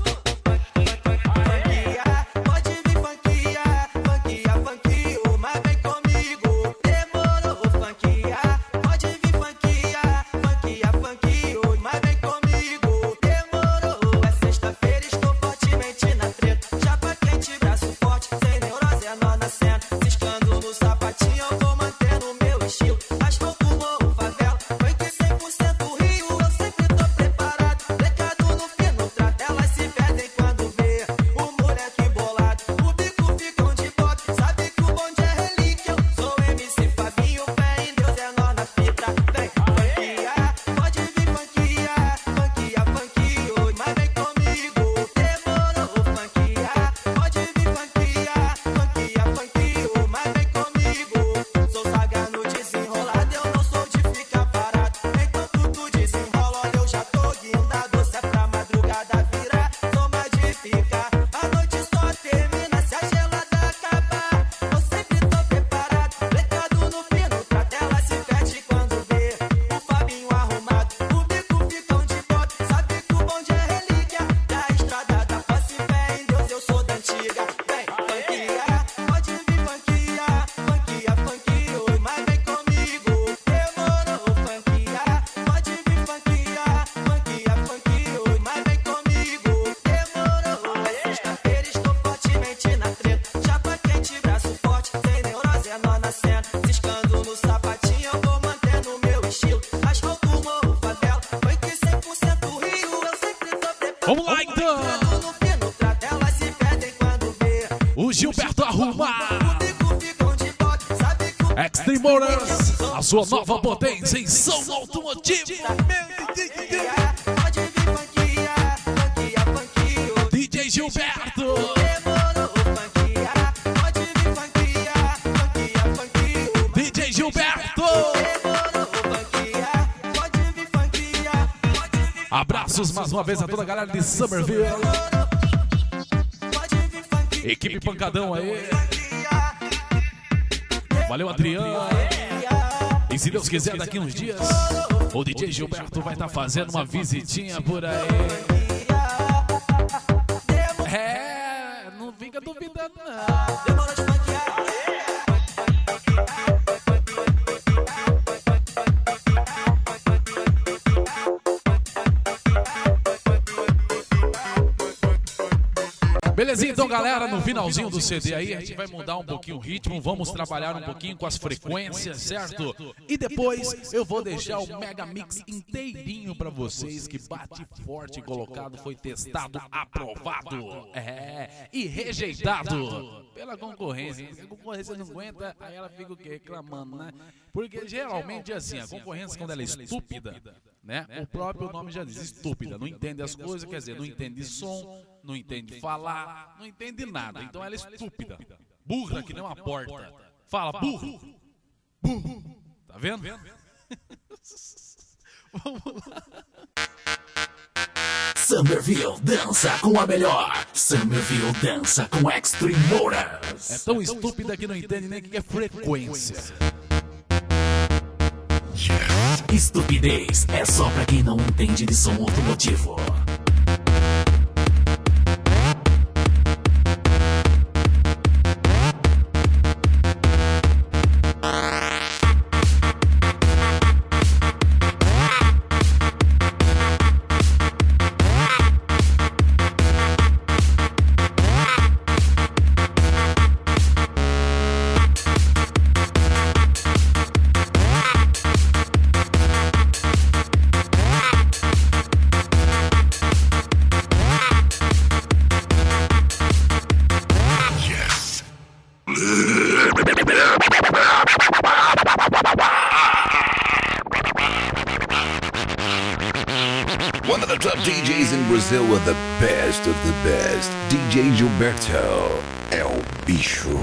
J: Funkear, pode vir funkear, funkear, funkeou, mas vem comigo. Demorou, funkear, pode vir funkear, funkear, funkeou, mas vem comigo. Demorou, é sexta-feira, estou fortemente na treta. Chapa quente, braço forte, sem neurose, é nó na cena. Ciscando no sapatinho, eu vou mantendo o meu estilo. Asfalto, morro, favela, foi que 100% Rio, eu sempre tô preparado. Pecado no fino, trato, elas se perdem quando vê o moleque bolado. O bico ficam de bode, sabe que o bonde é relíquia. Eu sou MC Fabinho, fé em Deus, é nó na fita. Vem, funkear, pode vir funkear, funkear, funkeou, mas vem comigo. Demorou, funkear, pode vir funkear, funkear, funkeou, mas vem comigo. Sou saga no desenrolado, eu não sou de ficar parado. Enquanto tu desenrola, olha, eu já tô guindado. Se é pra madrugada virar, sou mais de ficar. A noite só termina se a gelada acabar. Eu sempre tô preparado, pecado no fino, pra tela se perde quando vê o Fabinho arrumado. O bico ficam de bode, sabe que o bonde é relíquia. Da estrada da posse, fé em Deus, eu sou da antiga. Vem, funkear, pode vir funkear, funkear, funkeou, mas vem comigo. Demorou, funkear, pode vir funkear, funkear, funkeou, mas vem comigo. Demorou, é sexta-feira, estou fortemente na treta. Chapa quente, braço forte, sem neurose, é nó na cena. Ciscando no sapatinho, eu vou mantendo o meu estilo. Asfalto, morro, favela, foi que 100% Rio, eu sempre tô preparado.
C: Vamos lá então!
J: No fino, trato, elas se perdem quando vê
C: O Gilberto Arrumar,
J: o bico ficam de bode, sabe que o
C: Extreme Motors, a sua nova potência em som automotivo.
J: pode vir funkear, funkear, funkeou.
C: DJ Gilberto,
J: Demorou, funkear, pode vir funkear, funkear, funkeou.
C: DJ Gilberto.
J: Demorou, funkear, pode vir funkear, pode vir
C: Abraços mais uma vez a toda a galera de Somerville.
J: pode vir funkear.
C: Equipe Pancadão aí. Valeu, Adriano. E se Deus quiser, daqui uns dias, o DJ Gilberto vai estar fazendo uma visitinha por aí. É, não fica duvidando não.
J: Demorou de funkear.
C: Belezinha, então, galera, no finalzinho do CD aí, a gente vai mudar um pouquinho o ritmo, vamos trabalhar um pouquinho com as frequências, certo? E depois eu vou deixar o Mega Mix inteirinho pra vocês, que bate forte, colocado, foi testado, aprovado, e rejeitado pela concorrência. Se a concorrência não aguenta, aí ela fica o quê? Reclamando, né? Porque geralmente é assim, a concorrência, quando ela é estúpida, né? O próprio nome já diz, estúpida, não entende as coisas, quer dizer, não entende som, não entende falar, não entende nada. Então ela é estúpida, burra que nem uma porta. Fala, burro, burro, tá vendo? Vamos lá.
A: Summerville dança com a melhor. Summerville dança com Extreme Motors.
C: É tão estúpida que não entende nem o que é frequência.
A: Estupidez é só pra quem não entende de som automotivo.
B: One of the top DJs in Brazil with the best of the best. DJ Gilberto é o bicho.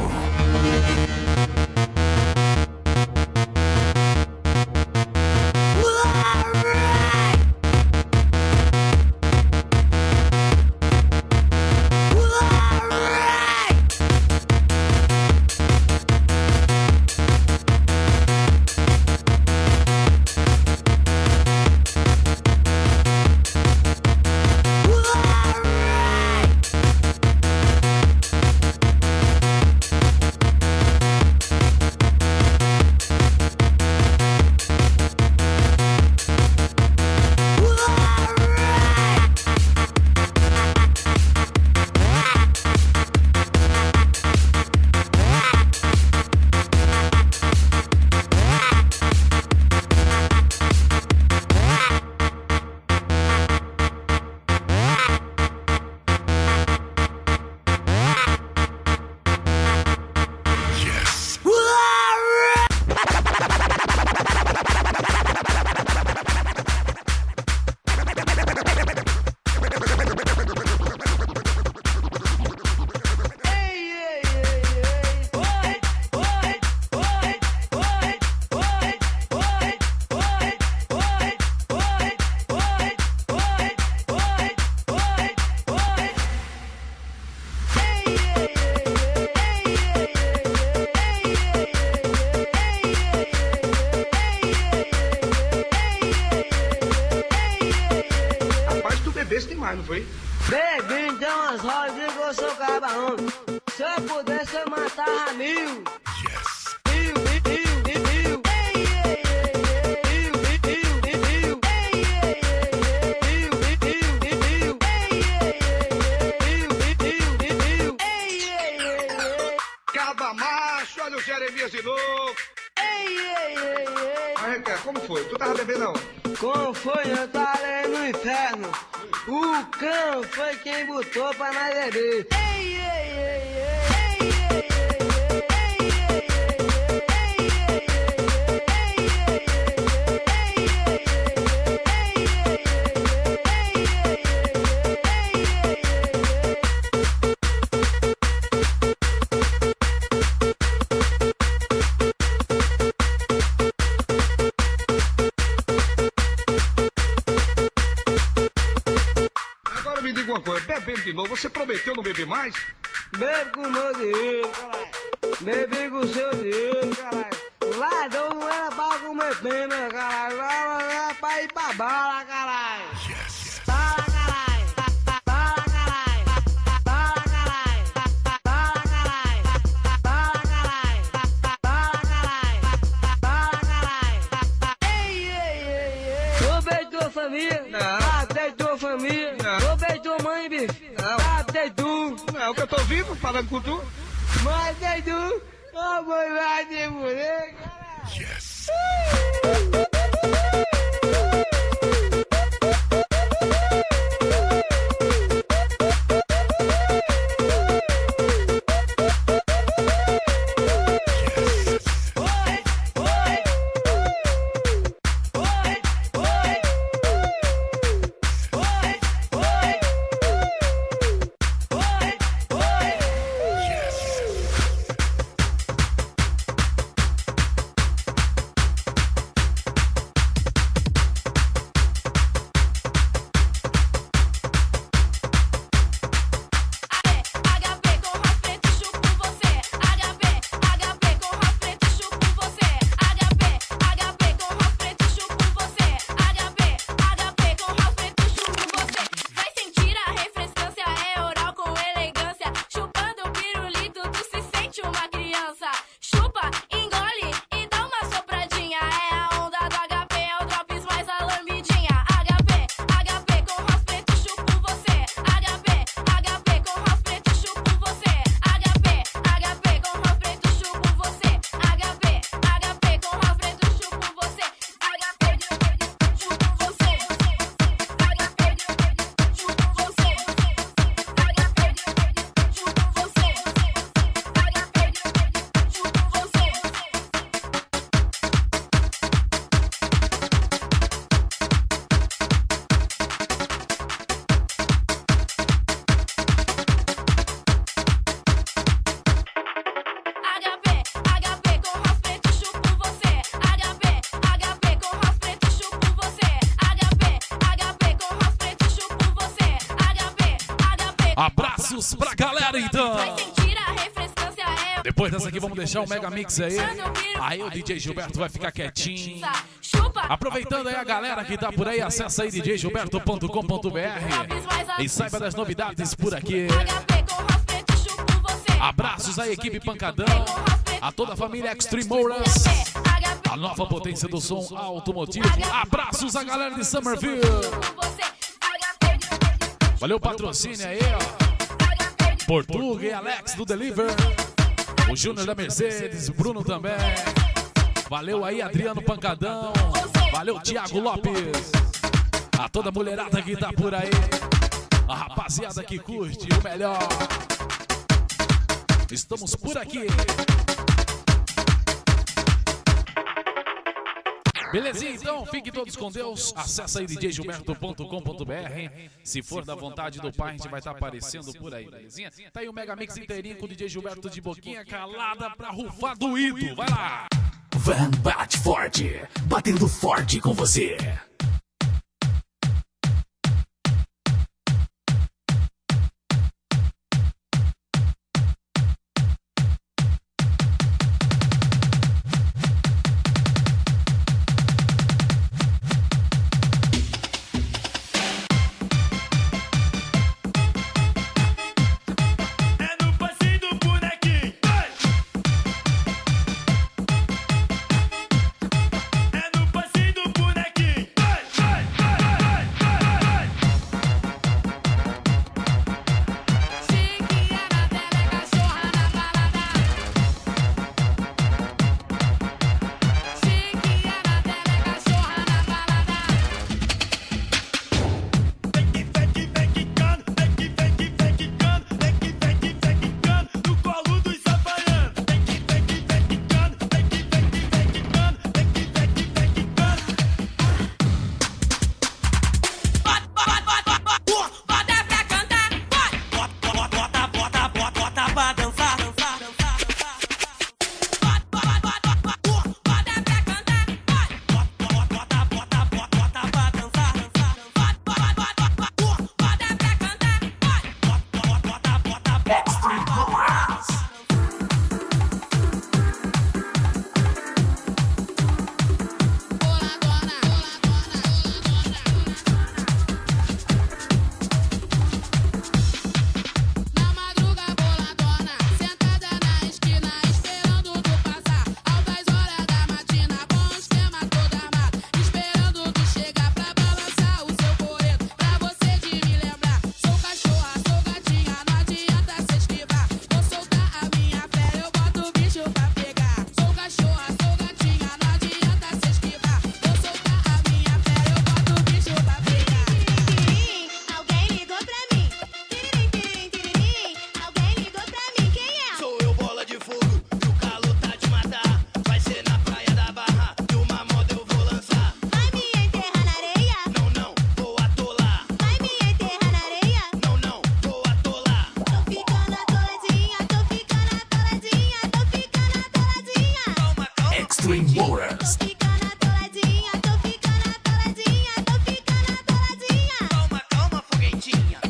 K: demais, não foi?
L: Bebi, então as rodas, digo eu sou cabarão. Se eu pudesse, eu matava mil.
K: Caba macho, olha o Jeremias de novo. Mas, Requer, como foi? Tu tava bebendo não?
L: Como foi? Eu tava ali no inferno. O cão foi quem botou pra nós beber.
K: Agora me diga uma coisa, bebendo de novo, você prometeu não beber mais?
L: Bebe com o meu dinheiro, caralho. Bebi com o seu dinheiro, caralho. Ladrão não era pra comer pena, caralho. Lá era pra ir pra bala, caralho. Bala, caralho. Bala, caralho. Bala, caralho. Bala, caralho. Bala, caralho. Bala, caralho. Bala, caralho. Roubei tua família.
K: Não.
L: Matei tua família.
K: Não.
L: Roubei tua mãe, bicho.
K: Não.
L: Matei tu.
K: Não, que eu tô vivo, falando com tu.
L: Mas aí tu, ô boi, vai de mulher, caralho.
B: Yes.
C: Abraços pra galera, então. Depois dessa aqui, vamos deixar o Mega Mix aí. Aí o DJ Gilberto vai ficar quietinho. Aproveitando aí a galera que tá por aí, acessa aí djgilberto.com.br e saiba das novidades por aqui. Abraços à equipe Pancadão, a toda a família Extreme Moras, a nova potência do som automotivo. Abraços à galera de Summerville. Valeu o patrocínio aí, ó. Portuga e Alex do Deliver. O Júnior da Mercedes, Bruno também. Valeu aí, Adriano Pancadão. Valeu, Thiago Lopes. A toda a mulherada que tá por aí. A rapaziada que curte o melhor. Estamos por aqui. Belezinha, então, fiquem todos com Deus. Acesse aí djgilberto.com.br. Se for da vontade do pai, a gente vai estar aparecendo por aí, belezinha? Tá aí o Mega Mix inteirinho com o DJ Gilberto de boquinha calada pra rufar doído. Vai lá!
A: Van bate forte, batendo forte com você.
J: É no passinho do bonequinho.
A: Warriors.
J: Calma, calma, foguetinha.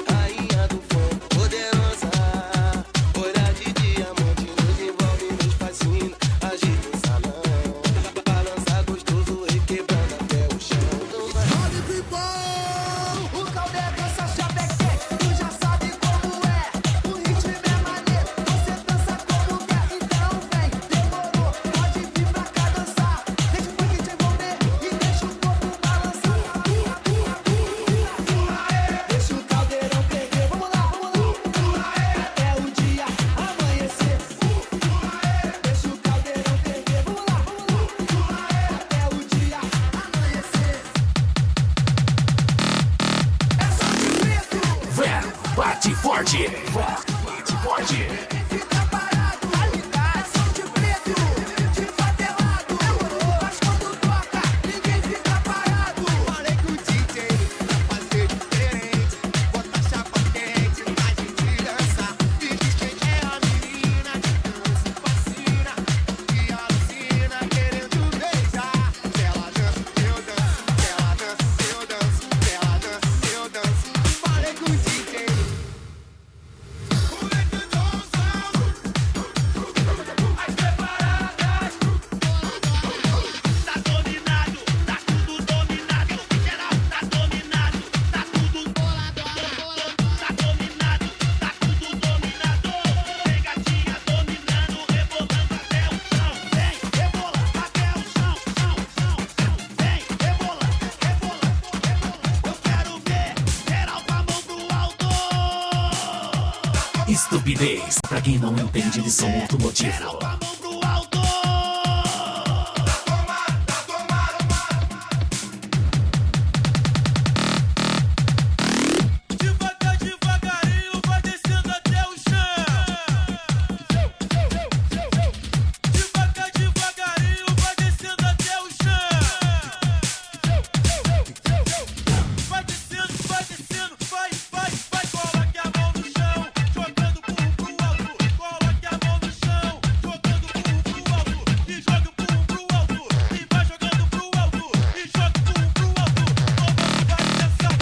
I: Rainha do funk, poderosa. Olhar de diamante nos envolve, nos fascina. Agita o salão, balança gostoso, requebrando até o chão. Olha, people! O caldeirão dança chaveque, tu já sabe como é. O ritmo é maneiro, você dança como quer. Então vem, demorou, pode vir pra cá dançar. Deixa o funk te envolver e deixa o corpo balançar. Deixa o caldeirão perder, vamos lá, vamos lá. Até o dia amanhecer. Deixa o caldeirão perder, vamos lá, vamos lá. Até o dia amanhecer. É só de preto.
A: Van bate forte. Van bate forte.
I: Fica parado, é som de preto, de favelado. Mas quando toca, ninguém fica parado. Falei com o DJ pra fazer diferente, botar chapa quente pra gente dançar. E diz quem é a menina que se fascina e alucina querendo beijar. Se ela dança, eu danço. Se ela dança, eu danço. Se ela dança, eu danço. Falei com o DJ.
J: Tá dominado, tá tudo dominado. Geral, tá dominado, tá tudo. Tá dominado, tá tudo dominado. Pegadinha dominando, rebolando até o chão. Vem, rebola até o chão, chão, chão, chão. Vem, rebola, rebola, rebola. Eu quero ver geral com a mão pro alto.
A: Estupidez. Pra quem não entende de som automotivo.
J: Com a mão pro alto. Devagar, devagarinho, vai descendo até o chão. Devagar, devagarinho, vai descendo até o chão. Vai descendo, vai, coloque a mão no chão, jogando burro pro alto. Coloque a mão no chão, jogando burro pro alto. E joga o burro pro alto, e vai jogando pro alto. E joga o burro pro alto, todo mundo vai dançar.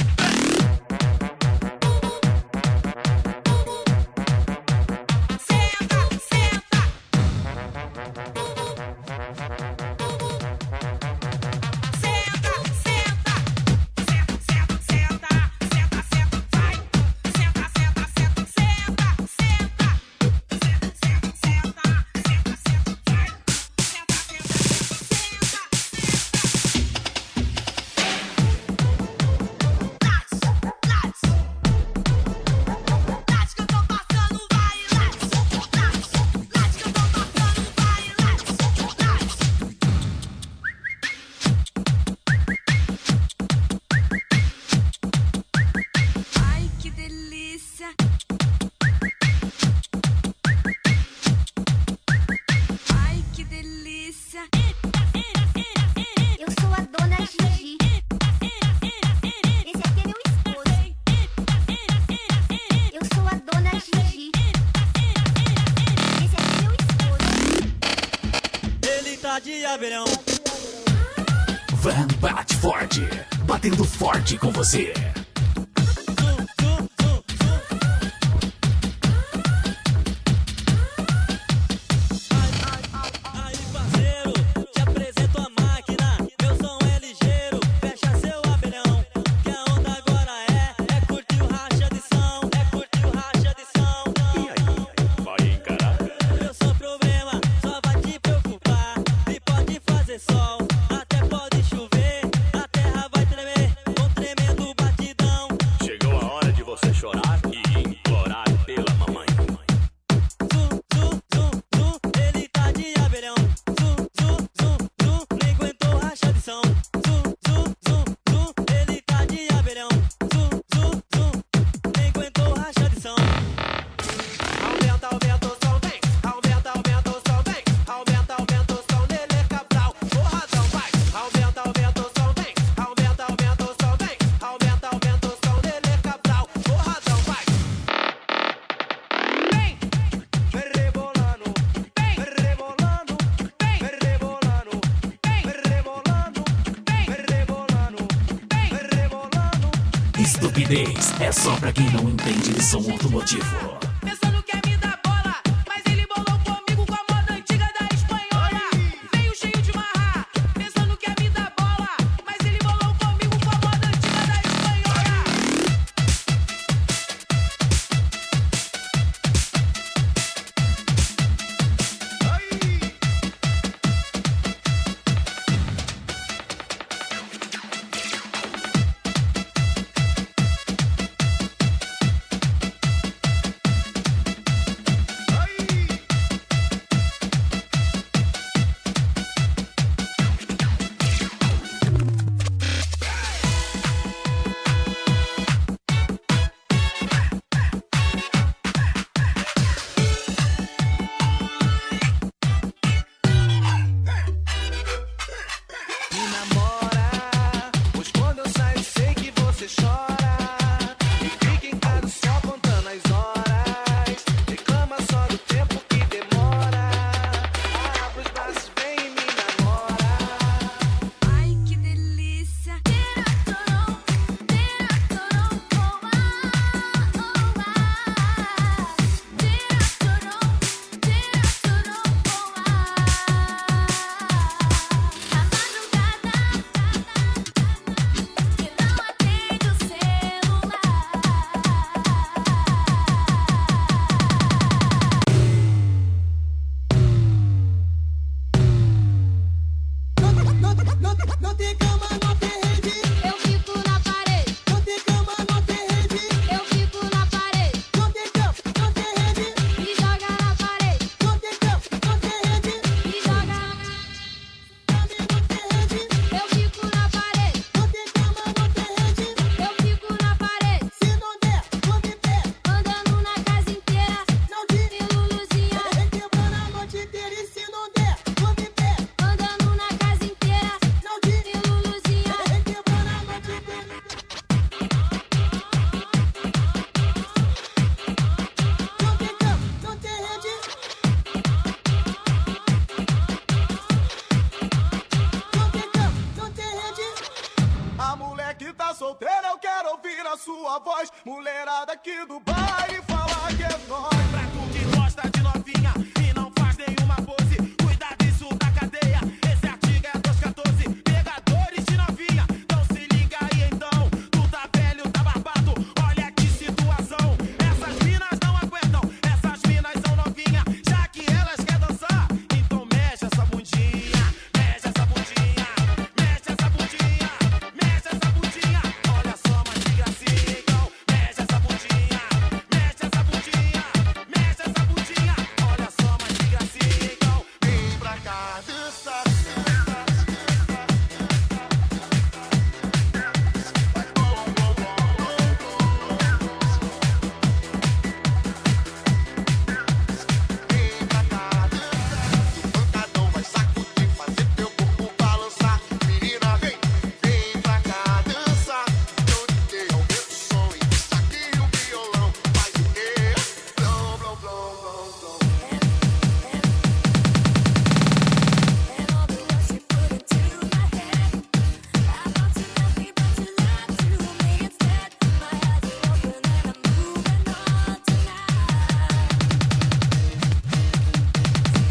E: Ai, que delícia! Ai, que delícia!
M: Eu sou a dona Gigi. Esse aqui é meu esposo. Eu sou a dona Gigi. Esse aqui é meu esposo.
G: Ele tá de abelhão.
A: Van bate forte. Batendo forte com você.
G: Aí, parceiro, te apresento a máquina. Meu som é ligeiro, fecha seu abelhão. Que a onda agora é curtir o racha de som. É curtir o racha de som. E aí, vai encarar? Eu sou problema, só vai te preocupar. E pode fazer sol, até pode chover. A terra vai tremer com tremendo batidão.
A: Estupidez é só pra quem não entende de som automotivo.
N: Pensando que é me dar bola, mas ele bolou comigo com a moda antiga da espanhola. Veio cheio de marra, pensando que é me dar bola, mas ele bolou comigo com a moda antiga da espanhola.
J: Me namora, pois quando eu saio sei que você chora. E fica em casa só contando as horas. Reclama só do tempo que demora. Abre os braços, vem e me namora.
M: Ai, que delícia.
J: Não tem cama, não tem rede.
M: Eu fico na parede.
J: Não tem cama, não tem rede.
M: Eu fico na parede.
J: Não tem cama, não tem rede.
M: Me joga na parede.
J: Não tem cama, não tem rede.
M: Me joga na
J: Também não tem rede.
M: Eu fico na parede.
J: Não tem cama, não tem rede.
M: Eu fico na parede.
J: Se não der, vou me pé.
M: Andando na casa inteira.
J: Não de
M: Pelo luzinha.
J: requebrando a noite inteira. E se não der, vou me pé.
M: Andando na casa inteira.
J: Não de
M: Pelo luzinha.
J: requebrando a noite inteira. Não tem cama, não tem rede. Não tem cama, não tem rede. A mulher que tá solteira, eu quero ouvir a sua voz. Mulherada aqui do baile, fala que é nóis.
N: Pra tu que gosta de novinha e não faz nenhuma pose, cuida disso da cadeia. Esse artigo é 214, pegadores de novinha. Então se liga aí então, tu tá velho, tá barbado, olha que situação. Essas minas não aguentam, essas minas são novinha, já que elas querem dançar. Então mexe essa bundinha, mexe essa bundinha, mexe essa bundinha, mexe essa bundinha. Olha só, mas que gracinha, então mexe essa bundinha, mexe essa bundinha, mexe essa bundinha. Olha só, mas que gracinha, então vem pra cá dançar.
J: Vem pra cá dançar. O pancadão vai sacudir, fazer teu corpo balançar. Menina, vem pra cá dançar. Eu te dei aumento o som e deixa aqui o violão. Faz o quê? Blom, blom, blom, blom, blom.
M: And all the words you put into my head. I want to love me, but you lied to me instead. My eyes are open and I'm moving on tonight.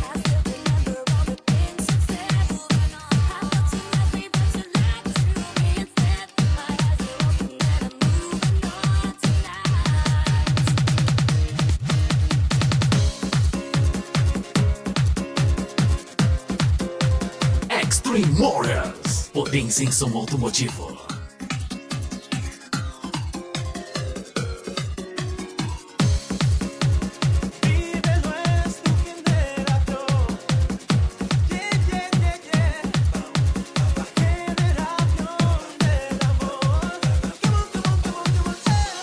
M: I still remember all the things you said. I want to love me, but you lied to me instead. My eyes are open and I'm moving on
A: Extreme Warriors, potência em som automotivo.
J: Vive no es tu generación. Yeah, yeah, yeah, yeah. La generación del amor. Come on, come on, come on, come on, yeah.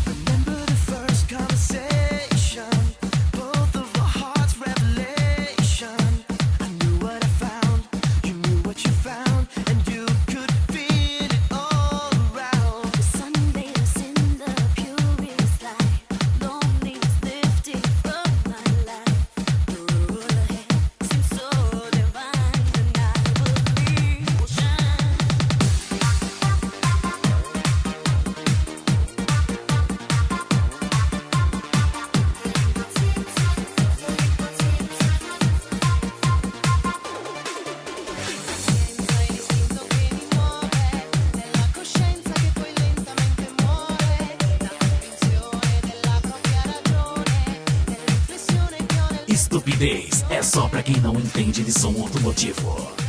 J: Remember the first conversation, both of our hearts revelation. I knew what I found.
A: Estupidez é só pra quem não entende de som automotivo.